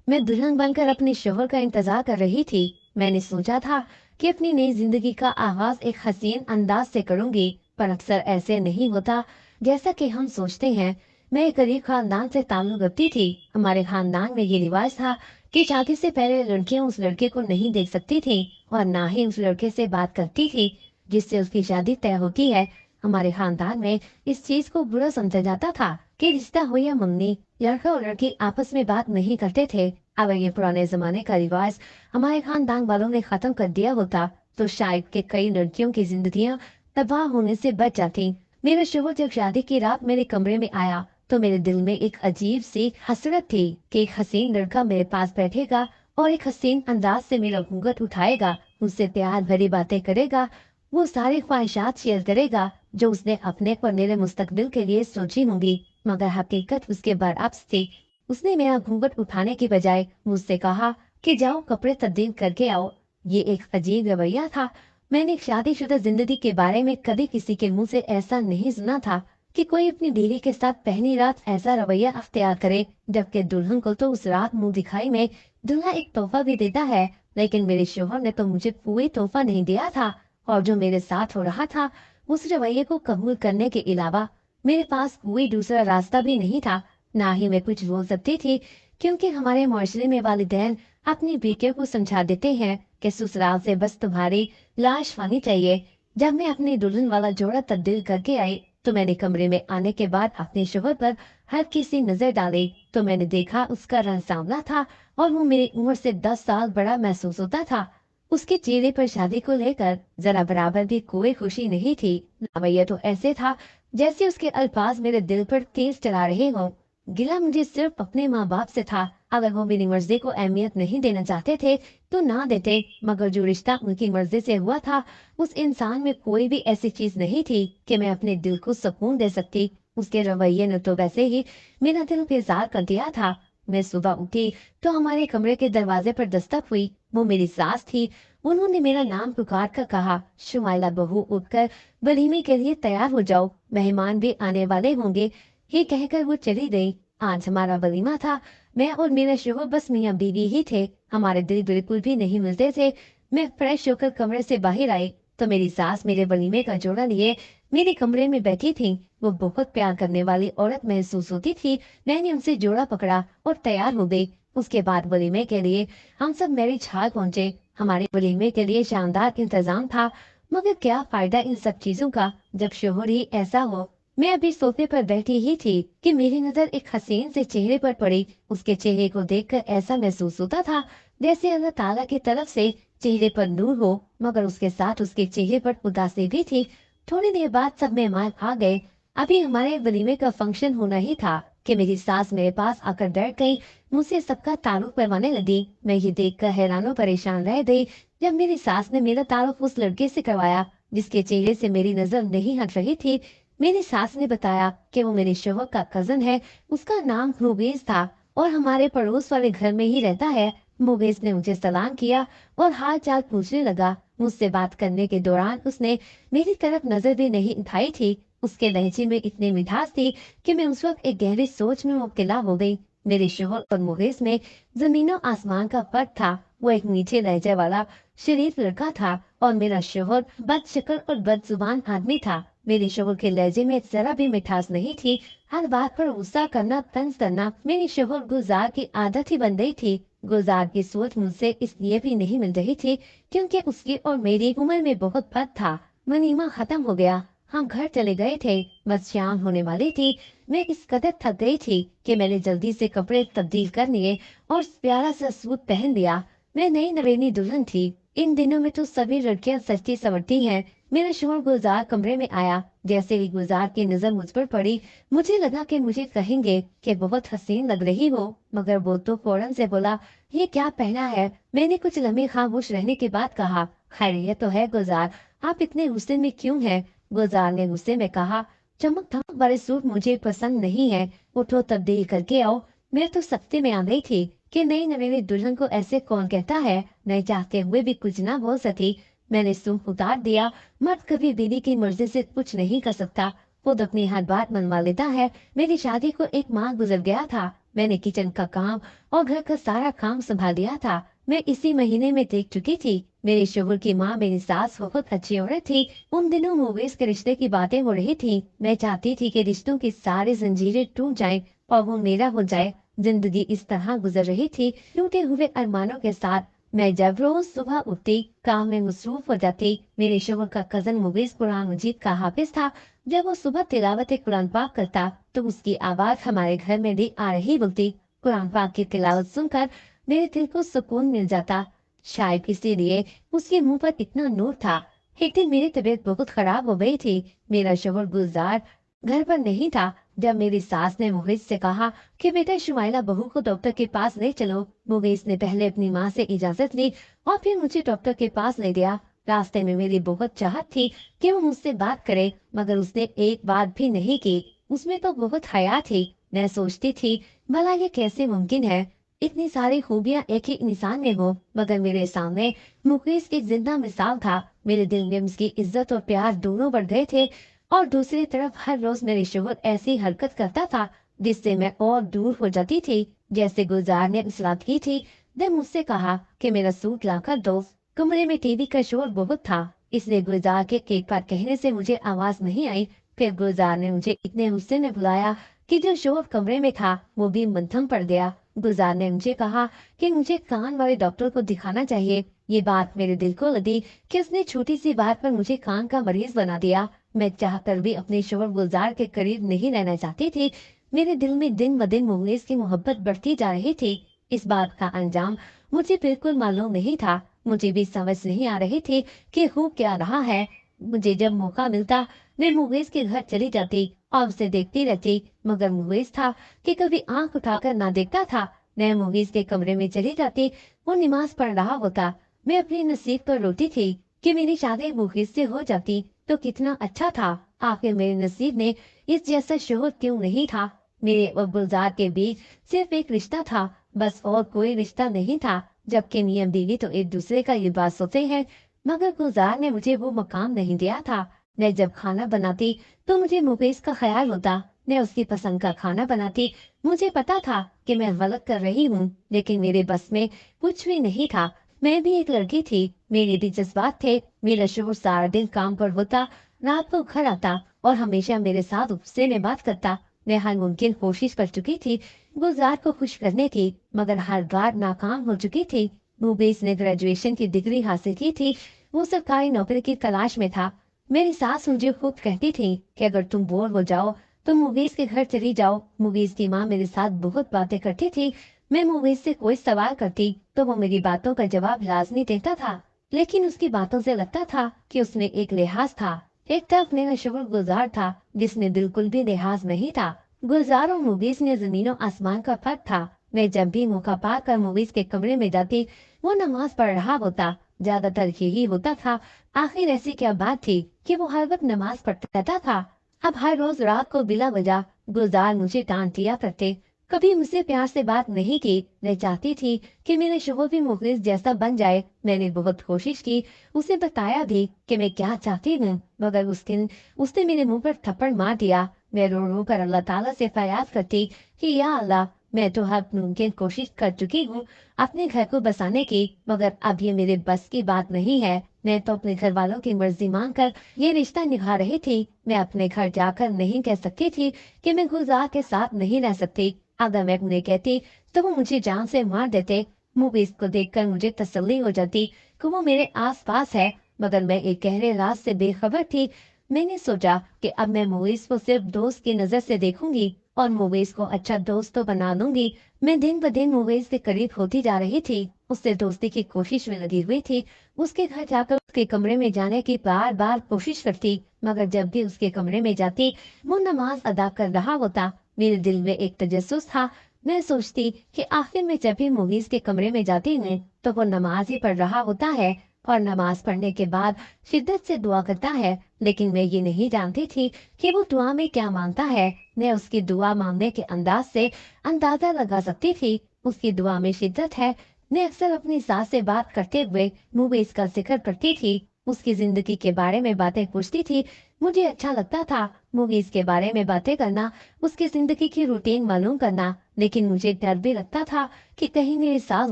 मैं दुल्हन बनकर अपने शौहर का इंतजार कर रही थी। मैंने सोचा था कि अपनी नई जिंदगी का आगाज एक हसीन अंदाज से करूंगी, पर अक्सर ऐसे नहीं होता जैसा कि हम सोचते हैं। मैं एक गरीब खानदान से ताल्लुक रखती थी। हमारे खानदान में ये रिवाज था कि शादी से पहले लड़कियां उस लड़के को नहीं देख सकती थी और ना ही उस लड़के से बात करती थी जिससे उसकी शादी तय होती है। हमारे खानदान में इस चीज को बुरा समझा जाता था कि रिश्ता हो या मंगनी, लड़का और लड़की आपस में बात नहीं करते थे। अगर ये पुराने जमाने का रिवाज हमारे खानदान वालों ने खत्म कर दिया होता तो शायद के कई लड़कियों की जिंदगियां तबाह होने से बच जाती। मेरा शौहर जब शादी की रात मेरे कमरे में आया तो मेरे दिल में एक अजीब सी हसरत थी कि एक हसीन लड़का मेरे पास बैठेगा और एक हसीन अंदाज से मेरा घूंघट उठाएगा, मुझसे प्यार भरी बातें करेगा, वो सारी ख्वाहिशात शेयर करेगा जो उसने अपने और मेरे मुस्तकबिल के लिए सोची होंगी। मगर हकीकत उसके बरअक्स थी। उसने मेरा घूंघट उठाने की बजाय मुझसे कहा कि जाओ कपड़े तब्दील करके आओ। ये एक अजीब रवैया था। मैंने शादीशुदा जिंदगी के बारे में कभी किसी के मुंह से ऐसा नहीं सुना था कि कोई अपनी बीवी के साथ पहली रात ऐसा रवैया अख्तियार करे, जबकि दुल्हन को तो उस रात मुंह दिखाई में दूल्हा एक तोहफा भी देता है। लेकिन मेरे शौहर ने तो मुझे कोई तोहफा नहीं दिया था और जो मेरे साथ हो रहा था उस रवैये को कबूल करने के अलावा मेरे पास कोई दूसरा रास्ता भी नहीं था। ना ही मैं कुछ बोल सकती थी, क्योंकि हमारे मुआशरे में वालिदैन अपनी बेटियों को समझा देते हैं कि ससुराल से बस तुम्हारी लाश आनी चाहिए। जब मैं अपनी दुल्हन वाला जोड़ा तब्दील करके आई तो मैंने कमरे में आने के बाद अपने शौहर पर हल्की सी नजर डाली तो मैंने देखा उसका रंग सांवला था और वो मेरी उम्र से 10 साल बड़ा महसूस होता था। उसके चेहरे पर शादी को लेकर जरा बराबर भी कोई खुशी नहीं थी। रवैया तो ऐसे था जैसे उसके अल्फाज मेरे दिल पर तेज चला रहे हों। गिला मुझे सिर्फ अपने माँ बाप से था। अगर वो मेरी मर्जी को अहमियत नहीं देना चाहते थे तो ना देते, मगर जो रिश्ता उनकी मर्जी से हुआ था उस इंसान में कोई भी ऐसी चीज नहीं थी कि मैं अपने दिल को सुकून दे सकती। उसके रवैये ने तो वैसे ही मेरा दिल बेजार कर दिया था। मैं सुबह उठी तो हमारे कमरे के दरवाजे पर दस्तक हुई। वो मेरी सास थी। उन्होंने मेरा नाम पुकार कर कहा, शुमाइला बहू उठकर वलीमे के लिए तैयार हो जाओ, मेहमान भी आने वाले होंगे। ये कहकर वो चली गई। आज हमारा वलीमा था। मैं और मेरा शौहर बस मियां बीवी ही थे। हमारे दिल बिल्कुल भी नहीं मिलते थे। मैं फ्रेश होकर कमरे से बाहर आई तो मेरी सास मेरे वलीमे का जोड़ा लिए मेरे कमरे में बैठी थी। वो बहुत प्यार करने वाली औरत महसूस होती थी। मैंने उनसे जोड़ा पकड़ा और तैयार हो गई। उसके बाद वलीमे के लिए हम सब मैरिज हॉल पहुंचे। हमारे वलीमे के लिए शानदार इंतजाम था, मगर क्या फायदा इन सब चीजों का जब शोहर ही ऐसा हो। मैं अभी सोफे पर बैठी ही थी कि मेरी नजर एक हसीन से चेहरे पर पड़ी। उसके चेहरे को देखकर ऐसा महसूस होता था जैसे अल्लाह ताला की तरफ से चेहरे पर नूर हो, मगर उसके साथ उसके चेहरे पर उदासी भी थी। थोड़ी देर बाद सब मेहमान आ गए। अभी हमारे वलीमे का फंक्शन होना ही था कि मेरी सास मेरे पास आकर बैठ गई, मुझसे सबका तारुफ करवाने लगी। मैं ये देखकर हैरान परेशान रह गई जब मेरी सास ने मेरा तारुफ उस लड़के से करवाया जिसके चेहरे से मेरी नजर नहीं हट रही थी। मेरी सास ने बताया कि वो मेरे शौहर का कजन है। उसका नाम मुगेज था और हमारे पड़ोस वाले घर में ही रहता है। मुगेज ने मुझे सलाम किया और हाल चाल पूछने लगा। मुझसे बात करने के दौरान उसने मेरी तरफ नजर भी नहीं उठाई थी। उसके लहजे में इतनी मिठास थी कि मैं उस वक्त एक गहरी सोच में मुब्तला हो गई। मेरे शौहर और मुगेज में जमीनों आसमान का फर्क था। वो एक मीठे लहजे वाला शरीफ लड़का था और मेरा शौहर बदशक्ल और बदजुबान आदमी था। मेरे शौहर के लहजे में जरा भी मिठास नहीं थी। हर बात पर गुस्सा करना, तंज करना मेरे शौहर गुलजार की आदत ही बन गई थी। गुलजार की सोच मुझसे इसलिए भी नहीं मिल रही थी क्योंकि उसकी और मेरी उम्र में बहुत फर्क था। वलीमा खत्म हो गया। हम घर चले गए थे। बस शाम होने वाली थी। मैं इस कदर थक गई थी कि मैंने जल्दी से कपड़े तब्दील कर लिए और प्यारा सा सूट पहन लिया। मैं नई नवेली दुल्हन थी। इन दिनों में तो सभी लड़कियां सजती संवरती हैं। मेरा शौहर गुलजार कमरे में आया। जैसे ही गुलजार की नजर मुझ पर पड़ी, मुझे लगा कि मुझे कहेंगे कि बहुत हसीन लग रही हो, मगर वो तो फौरन से बोला, ये क्या पहना है। मैंने कुछ लम्हे खामोश रहने के बाद कहा, खैरियत तो है गुलजार, आप इतने गुस्से में क्यों हैं। गुलजार ने गुस्से में कहा, चमक धमक वाले सूट मुझे पसंद नहीं है, उठो तब्दील करके आओ। मैं तो सख्ती में आ गई थी कि नई नवेली दुल्हन को ऐसे कौन कहता है। नहीं चाहते हुए भी कुछ ना बोल सकी। मैंने सूट उतार दिया। मर्द कभी बीवी की मर्जी से कुछ नहीं कर सकता, खुद अपनी हर बात मनवा लेता है। मेरी शादी को एक माह गुजर गया था। मैंने किचन का काम और घर का सारा काम संभाल लिया था। मैं इसी महीने में देख चुकी थी। मेरे शोहर की माँ मेरी सास बहुत अच्छी औरत थी। उन दिनों मुवेश के रिश्ते की बातें हो रही थी। मैं चाहती थी कि रिश्तों की सारी जंजीरें टूट जाएं और वो मेरा हो जाए। जिंदगी इस तरह गुजर रही थी, टूटे हुए अरमानों के साथ। मैं जब रोज सुबह उठती, काम में मसरूफ हो जाती। मेरे शोहर का कजन मुवेश कुरान मजीद का हाफिज था। जब वो सुबह तिलावत कुरान पाक करता तो उसकी आवाज हमारे घर में भी आ रही बोलती। कुरान पाक की तिलावत सुनकर मेरे दिल को सुकून मिल जाता। शायद इसीलिए उसके मुंह पर इतना नूर था। एक दिन मेरी तबीयत बहुत खराब हो गई थी। मेरा शोहर गुलजार घर पर नहीं था। जब मेरी सास ने मुवेश से कहा कि बेटा शुमाइला बहू को डॉक्टर के पास ले चलो, मुवेश ने पहले अपनी माँ से इजाजत ली और फिर मुझे डॉक्टर के पास ले गया। रास्ते में मेरी बहुत चाहत थी कि वो मुझसे बात करे, मगर उसने एक बात भी नहीं की। उसमें तो बहुत हया थी। मैं सोचती थी, भला ये कैसे मुमकिन है, इतनी सारी खूबियां एक ही इंसान में हो। मगर मेरे सामने मुकेश एक जिंदा मिसाल था। मेरे दिल में उसकी इज्जत और प्यार दोनों बढ़ गए थे। और दूसरी तरफ हर रोज मेरे शोहर ऐसी हरकत करता था जिससे मैं और दूर हो जाती थी। जैसे गुलजार ने इस रात की थी। ने मुझसे कहा कि मेरा सूट लाकर दो। कमरे में टीवी का शोर बहुत था, इसलिए गुलजार के एक बार कहने से मुझे आवाज नहीं आई। फिर गुलजार ने मुझे इतने गुस्से में बुलाया कि जो शोर कमरे में था वो भी मंथम पड़ गया। गुलजार ने मुझे कहा कि मुझे कान वाले डॉक्टर को दिखाना चाहिए। ये बात मेरे दिल को लगी कि उसने छोटी सी बात पर मुझे कान का मरीज बना दिया। मैं चाहकर भी अपने शोहर गुलजार के करीब नहीं रहना चाहती थी। मेरे दिल में दिन ब दिन मुंगेज की मोहब्बत बढ़ती जा रही थी। इस बात का अंजाम मुझे बिल्कुल मालूम नहीं था। मुझे भी समझ नहीं आ रही थी कि हो क्या रहा है। मुझे जब मौका मिलता मैं मुंगेज के घर चली जाती और उसे देखती रहती, मगर मुंगेज था कि कभी आंख उठाकर ना देखता था। मैं मुंगेज के कमरे में चली जाती, वो नमाज पढ़ रहा होता। मैं अपने नसीब पर रोती थी कि मेरी शादी मुंगेज से हो जाती तो कितना अच्छा था। आखिर मेरे नसीब में इस जैसा शोहर क्यों नहीं था। मेरे और गुलजार के बीच सिर्फ एक रिश्ता था, बस, और कोई रिश्ता नहीं था। जबकि मियां बीवी तो एक दूसरे का लिबास होते हैं, मगर गुलजार ने मुझे वो मकाम नहीं दिया था। मैं जब खाना बनाती तो मुझे मुकेश का ख्याल होता। मैं उसकी पसंद का खाना बनाती। मुझे पता था कि मैं गलत कर रही हूँ, लेकिन मेरे बस में कुछ भी नहीं था। मैं भी एक लड़की थी, मेरे भी जज्बात थे। मेरा शोहर सारा दिन काम पर होता, रात को घर आता और हमेशा मेरे साथ गुस्से में बात करता। मैं हर मुमकिन कोशिश कर चुकी थी गुलजार को खुश करने की, मगर हर बार नाकाम हो चुकी थी। मुबीस ने ग्रेजुएशन की डिग्री हासिल की थी। वो सरकारी नौकरी की तलाश में था। मेरी सास मुझे खूब कहती थी कि अगर तुम बोर हो जाओ तो मुबीस के घर चली जाओ। मुबीस की माँ मेरे साथ बहुत बातें करती थी। मैं मुबीस से कोई सवाल करती तो वो मेरी बातों का जवाब लाजमी देता था, लेकिन उसकी बातों से लगता था कि उसमें एक लिहाज था। एक तरफ मेरा शोहर गुलजार था जिसमें बिल्कुल भी लिहाज नहीं था। गुलजार और मुबीस में जमीनों आसमान का फर्क था। मैं जब भी मौका पाकर मुबीस के कमरे में जाती, वो नमाज पढ़ रहा होता। ज्यादातर यही होता था। आखिर ऐसी क्या बात थी कि वो हर वक्त नमाज पढ़ता रहता था। अब हर रोज रात को बिला वजह गुलजार मुझे डांट दिया करते। कभी मुझसे प्यार से बात नहीं की। मैं चाहती थी कि मेरे शोहर भी मुखलिस जैसा बन जाए। मैंने बहुत कोशिश की, उसे बताया भी कि मैं क्या चाहती हूँ, मगर उस दिन उसने मेरे मुंह पर थप्पड़ मार दिया। मैं रो रो कर अल्लाह ताला से फरियाद करती कि या अल्लाह, मैं तो हर मुमकिन कोशिश कर चुकी हूँ अपने घर को बसाने की, मगर अब ये मेरे बस की बात नहीं है। मैं तो अपने घर वालों की मर्जी मानकर ये रिश्ता निभा रही थी। मैं अपने घर जाकर नहीं कह सकती थी कि मैं गुलजार के साथ नहीं रह सकती। अगर मैं उन्हें कहती तो वो मुझे जान से मार देते। मूवीज को देखकर मुझे तसल्ली हो जाती कि वो मेरे आस पास है, मगर मैं एक गहरे राज से बेखबर थी। मैंने सोचा कि अब मैं मूवीज को सिर्फ दोस्त की नजर से देखूंगी और मूवीज को अच्छा दोस्त तो बना लूंगी। मैं दिन ब दिन मूवीज के करीब होती जा रही थी। उससे दोस्ती की कोशिश में लगी हुई थी। उसके घर जाकर उसके कमरे में जाने की बार बार कोशिश करती, मगर जब भी उसके कमरे में जाती वो नमाज अदा कर रहा होता। मेरे दिल में एक तजस्सुस था। मैं सोचती कि आखिर में जब भी मूवीज के कमरे में जाती हूँ तो वो नमाज ही पढ़ रहा होता है और नमाज पढ़ने के बाद शिद्दत से दुआ करता है। लेकिन मैं ये नहीं जानती थी कि वो दुआ में क्या मांगता है। मैं उसकी दुआ मांगने के अंदाज से अंदाजा लगा सकती थी उसकी दुआ में शिद्दत है। मैं अक्सर अपनी सास से बात करते हुए मूवीज का जिक्र करती थी, उसकी जिंदगी के बारे में बातें पूछती थी। मुझे अच्छा लगता था मूवीज के बारे में बातें करना, उसकी जिंदगी की रूटीन मालूम करना। लेकिन मुझे डर भी लगता था कि कहीं मेरी सास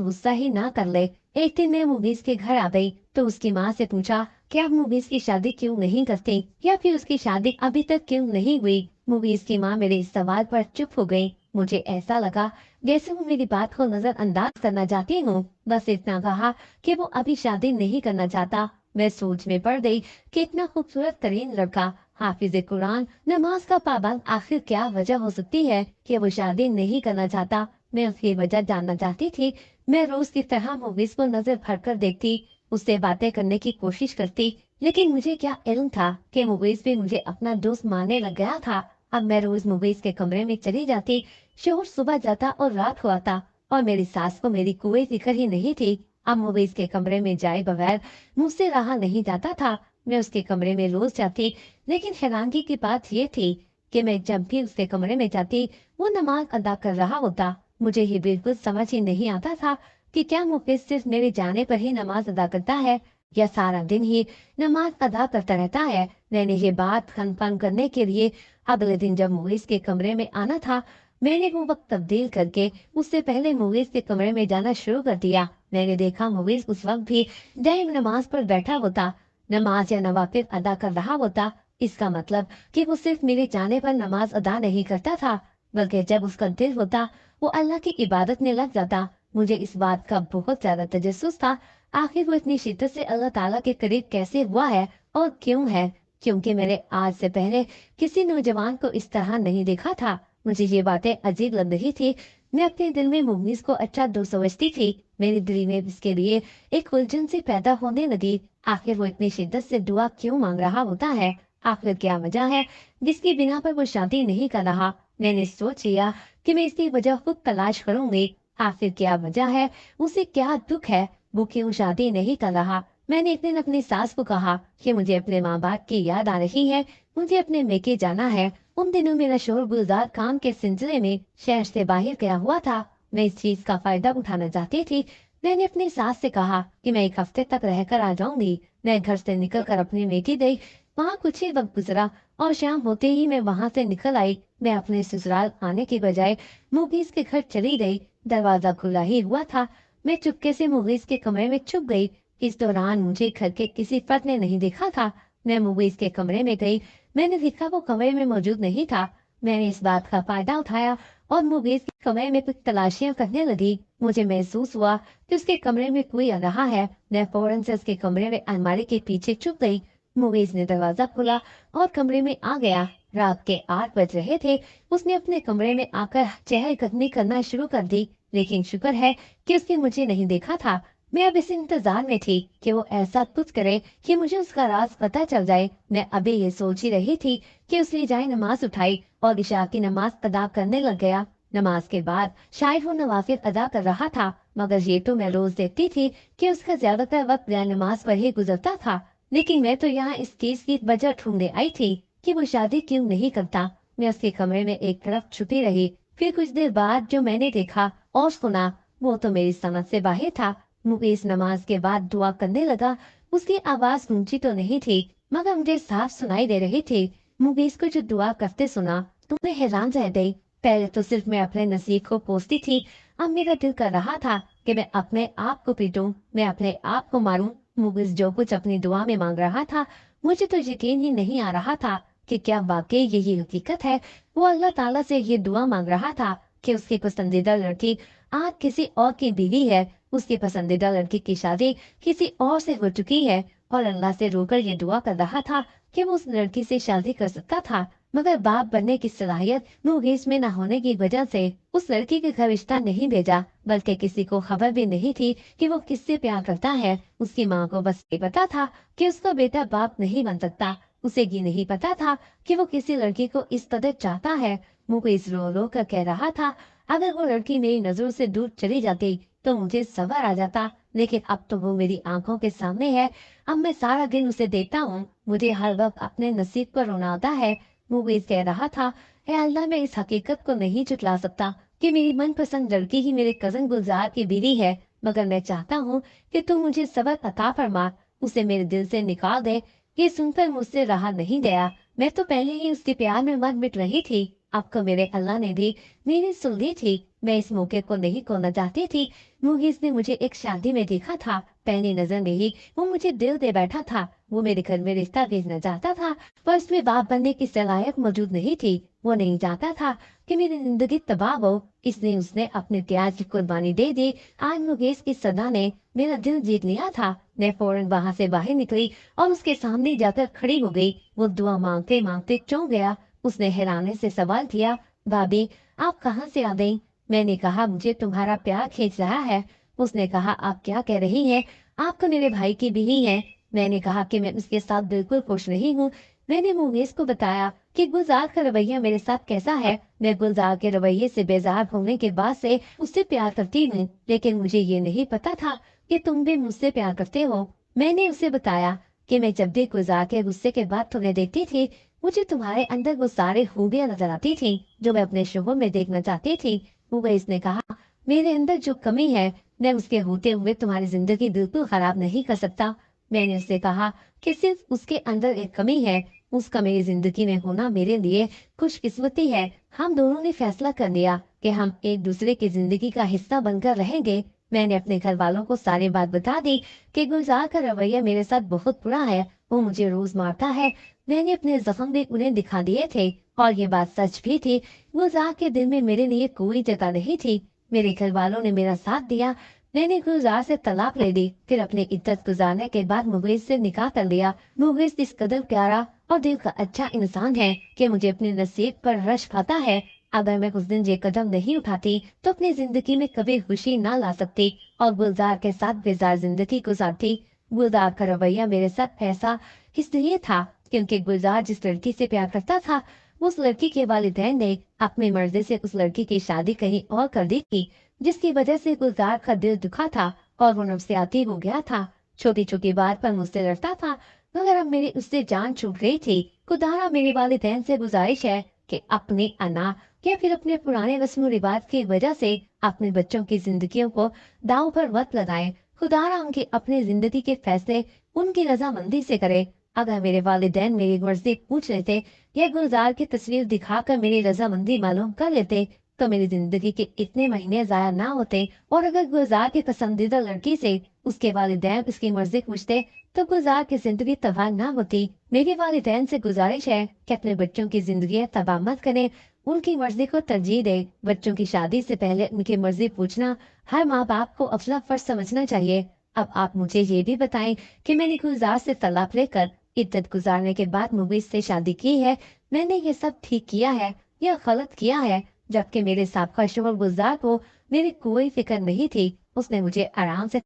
गुस्सा ही ना कर ले। एक दिन मैं मूवीज के घर आ गई तो उसकी माँ से पूछा कि आप मूवीज की शादी क्यों नहीं करते, या फिर उसकी शादी अभी तक क्यों नहीं हुई। मूवीज की माँ मेरे इस सवाल पर चुप हो गई। मुझे ऐसा लगा जैसे वो मेरी बात को नजरअंदाज करना चाहती हूँ। बस इतना कहा कि वो अभी शादी नहीं करना चाहता। मैं सोच में पड़ गई कि इतना खूबसूरत तरीन लड़का, हाफिज कुरान, नमाज का पाबंद, आखिर क्या वजह हो सकती है कि वो शादी नहीं करना चाहता। मैं उसकी वजह जानना चाहती थी। मैं रोज की तरह मूवीज को नजर भर कर देखती, उससे बातें करने की कोशिश करती, लेकिन मुझे क्या इल्म था कि मूवीज भी मुझे अपना दोस्त मानने लग गया था। अब मैं रोज मूवीज के कमरे में चली जाती। शोर सुबह जाता और रात को आता, और मेरी सास को मेरी कोई फिक्र ही नहीं थी। अब मूवीज के कमरे में जाए बगैर मुझसे रहा नहीं जाता था। मैं उसके कमरे में रोज जाती, लेकिन हैरानगी की बात ये थी कि मैं जब भी उसके कमरे में जाती वो नमाज अदा कर रहा होता। मुझे ये बिल्कुल समझ ही नहीं आता था कि क्या मुफिज सिर्फ मेरे जाने पर ही नमाज अदा करता है, या सारा दिन ही नमाज अदा करता रहता है। मैंने ये बात कंफर्म करने के लिए अगले दिन जब मुइज के कमरे में आना था, मैंने वो वक्त तब्दील करके उससे पहले मुइज के कमरे में जाना शुरू कर दिया। मैंने देखा मुइज उस वक्त भी दाइम नमाज पर बैठा होता, नमाज या नवाफिल अदा कर रहा होता। इसका मतलब कि वो सिर्फ मेरे जाने पर नमाज अदा नहीं करता था, बल्कि जब उसका दिल होता वो अल्लाह की इबादत में लग जाता। मुझे इस बात का बहुत ज्यादा तजस्सुस था, आखिर वो इतनी शिद्दत से अल्लाह ताला के करीब कैसे हुआ है और क्यों है, क्योंकि मैंने आज से पहले किसी नौजवान को इस तरह नहीं देखा था। मुझे ये बातें अजीब लग रही थी। मैं अपने दिल में मुगनीस को अच्छा दोस्त समझती थी। मेरे दिल में इसके लिए एक उलझन सी पैदा होने लगी। आखिर वो इतनी शिद्दत से दुआ क्यों मांग रहा होता है? आखिर क्या वजह है जिसकी बिना पर वो शादी नहीं कर रहा? मैंने सोच लिया कि मैं इसकी वजह खुद तलाश करूंगी। आखिर क्या वजह है, उसे क्या दुख है, वो क्यों शादी नहीं कर रहा? मैंने एक दिन अपनी सास को कहा कि मुझे अपने माँ बाप की याद आ रही है, मुझे अपने मेके जाना है। उन दिनों मेरा शोर गुलजार काम के सिलसिले में शहर से बाहर गया हुआ था। मैं इस चीज का फायदा उठाना चाहती थी। मैंने अपनी सास से कहा कि मैं एक हफ्ते तक रहकर आ जाऊंगी। मैं घर से निकलकर अपनी मेके गई। वहाँ कुछ ही वक्त गुजरा और शाम होते ही मैं वहाँ से निकल आई। मैं अपने ससुराल आने के बजाय मुगीज के घर चली गई। दरवाजा खुला ही हुआ था। मैं चुपके से मुगीज के कमरे में छुप गई। इस दौरान मुझे घर के किसी फर्द ने नहीं देखा था। मैं मुगीज के कमरे में गई। मैंने देखा वो कमरे में मौजूद नहीं था। मैंने इस बात का फायदा उठाया और मुगीज के कमरे में कुछ तलाशियां करने लगी। मुझे महसूस हुआ कि उसके कमरे में कोई आ रहा है। मैं फौरन से उसके कमरे में अलमारी के पीछे छुप गई। मुगीज ने दरवाजा खोला और कमरे में आ गया। रात के 8 बज रहे थे। उसने अपने कमरे में आकर चहलकदमी करना शुरू कर दी, लेकिन शुक्र है कि उसने मुझे नहीं देखा था। मैं अब इस इंतजार में थी कि वो ऐसा कुछ करे कि मुझे उसका राज पता चल जाए। मैं अभी ये सोच ही रही थी कि उसने जाए नमाज उठाई और इशा की नमाज अदा करने लग गया। नमाज के बाद शायद वो नवाफिल अदा कर रहा था, मगर ये तो मैं रोज देखती थी कि उसका ज्यादातर वक्त गैर नमाज पर ही गुजरता था। लेकिन मैं तो यहाँ इस चीज की वजह ढूंढने आई थी कि वो शादी क्यों नहीं करता। मैं उसके कमरे में एक तरफ छुपी रही। फिर कुछ देर बाद जो मैंने देखा और सुना वो तो मेरी समझ से बाहर था। मुकेश नमाज के बाद दुआ करने लगा। उसकी आवाज ऊंची तो नहीं थी, मगर मुझे साफ सुनाई दे रही थी। मुकेश को जो दुआ करते सुना तो मैं हैरान रह गई। पहले तो सिर्फ मैं अपने नसीब को कोसती थी, अब मेरा दिल कर रहा था कि मैं अपने आप को पीटूं, मैं अपने आप को मारूं। मुकेश जो कुछ अपनी दुआ में मांग रहा था, मुझे तो यकीन ही नहीं आ रहा था कि क्या वाकई यही हकीकत है। वो अल्लाह ताला से ये दुआ मांग रहा था कि उसकी पसंदीदा लड़की आज किसी और की बीवी है, उसकी पसंदीदा लड़की की शादी किसी और से हो चुकी है, और अल्लाह से रोकर ये दुआ कर रहा था कि वो उस लड़की से शादी कर सकता था। मगर बाप बनने की सलाहियत मुकेश में न होने की वजह से उस लड़की के घर रिश्ता नहीं भेजा, बल्कि किसी को खबर भी नहीं थी कि वो किससे प्यार करता है। उसकी माँ को बस ये पता था कि उसका बेटा बाप नहीं बन सकता। उसे ये नहीं पता था कि वो किसी लड़की को इस कदर चाहता है। मुकेश रो रो कर कह रहा था, अगर वो लड़की मेरी नजरों से दूर चली जाती तो मुझे सबर आ जाता, लेकिन अब तो वो मेरी आंखों के सामने है। अब मैं सारा दिन उसे देखता हूँ, मुझे हर वक्त अपने नसीब पर रोना आता है। मुकेश कह रहा था, ऐ अल्लाह, मैं इस हकीकत को नहीं झुटला सकता कि मेरी मनपसंद लड़की ही मेरे कजन गुलजार की बीवी है, मगर मैं चाहता हूँ कि तू मुझे सबर अता फरमा, उसे मेरे दिल से निकाल दे। ये सुनकर मुझसे रहा नहीं गया। मैं तो पहले ही उसके प्यार में मर मिट रही थी। अब को मेरे अल्लाह ने भी मेरी सुन ली थी। मैं इस मौके को नहीं खोना चाहती थी। मुगीस ने मुझे एक शादी में देखा था। पहली नजर में ही वो मुझे दिल दे बैठा था। वो मेरे घर में रिश्ता भेजना चाहता था, पर उसमें बाप बनने की सलाहियत मौजूद नहीं थी। वो नहीं चाहता था कि मेरी जिंदगी तबाह हो, इसलिए उसने अपने प्यार की कुर्बानी दे दी। आज मुकेश की सदा ने मेरा दिल जीत लिया था। मैं फौरन वहां से बाहर निकली और उसके सामने जाकर खड़ी हो गई। वो दुआ मांगते मांगते चौंक गया। उसने हैरानी से सवाल किया, भाभी आप कहाँ से आ गई? मैंने कहा, मुझे तुम्हारा प्यार खींच रहा है। उसने कहा, आप क्या कह रही हैं? आप तो मेरे भाई की बीवी हैं। मैंने कहा कि मैं उसके साथ बिल्कुल खुश नहीं हूँ। मैंने मुंगेश को बताया कि गुलजार का रवैया मेरे साथ कैसा है। मैं गुलजार के रवैये से बेजार होने के बाद से उससे प्यार करती हूँ, लेकिन मुझे ये नहीं पता था कि तुम भी मुझसे प्यार करते हो। मैंने उसे बताया कि मैं जब भी गुलजार के गुस्से के बाद तुम्हें देखती थी, मुझे तुम्हारे अंदर वो सारे खूबियां नजर आती थी जो मैं अपने शोहर में देखना चाहती थी। मुगेश ने कहा, मेरे अंदर जो कमी है, मैं उसके होते हुए तुम्हारी जिंदगी बिल्कुल खराब नहीं कर सकता। मैंने उससे कहा कि सिर्फ उसके अंदर एक कमी है, उसका मेरी जिंदगी में होना मेरे लिए खुशकिस्मती है। हम दोनों ने फैसला कर लिया कि हम एक दूसरे की जिंदगी का हिस्सा बनकर रहेंगे। मैंने अपने घर वालों को सारी बात बता दी कि गुलजार का रवैया मेरे साथ बहुत बुरा है। वो मुझे रोज मारता है। मैंने अपने जख्म भी उन्हें दिखा दिए थे और ये बात सच भी थी। गुलजार के दिल में मेरे लिए कोई जगह नहीं थी। मेरे घर वालों ने मेरा साथ दिया। मैंने गुलजार से तलाक ले ली। फिर अपनी इज्जत गुजारने के बाद मुगेश से निकाह कर लिया। मुगेश इस कदर प्यारा और दिल का अच्छा इंसान है कि मुझे अपने नसीब पर रश खाता है। अगर मैं उस दिन ये कदम नहीं उठाती तो अपनी जिंदगी में कभी खुशी ना ला सकती और गुलजार के साथ बेजार जिंदगी गुजारती। गुलजार का रवैया मेरे साथ ऐसा इसलिए था क्योंकि गुलजार जिस लड़की से प्यार करता था, उस लड़की के वालिदैन ने अपनी मर्जी से उस लड़की की शादी कहीं और कर दी थी, जिसकी वजह से गुलजार का दिल दुखा था और वो नफसियाती हो गया था। छोटी छोटी बात पर मुझसे लड़ता था, मगर अब मेरी उससे जान छूट गई थी। खुदारा मेरे वालिदैन से गुजारिश है कि अपने अना या फिर अपने पुराने रस्म रिवाज की वजह से अपने बच्चों की जिंदगियों को दांव पर मत लगाएं। खुदारा उनकी अपनी जिंदगी के फैसले उनकी रजामंदी से करे। अगर मेरे वालिदैन मेरी मर्जी पूछ लेते या गुलजार की तस्वीर दिखाकर मेरी रजामंदी मालूम कर लेते तो मेरी जिंदगी के इतने महीने जाया ना होते। और अगर गुलजार की पसंदीदा लड़की से उसके वालिदैन इसकी मर्जी पूछते तो गुलजार की जिंदगी तबाह ना होती। मेरे वालिदैन से गुजारिश है कि अपने बच्चों की जिंदगी तबाह मत करें, उनकी मर्जी को तरजीह दे। बच्चों की शादी से पहले उनकी मर्जी पूछना हर माँ बाप को अपना फर्ज समझना चाहिए। अब आप मुझे ये भी बताएं कि मैंने गुलजार से तलाक लेकर इद्दत गुजारने के बाद मुबीस से शादी की है। मैंने ये सब ठीक किया है या गलत किया है? जबकि मेरे साबका शोहर गुलजार को मेरी कोई फिक्र नहीं थी। उसने मुझे आराम से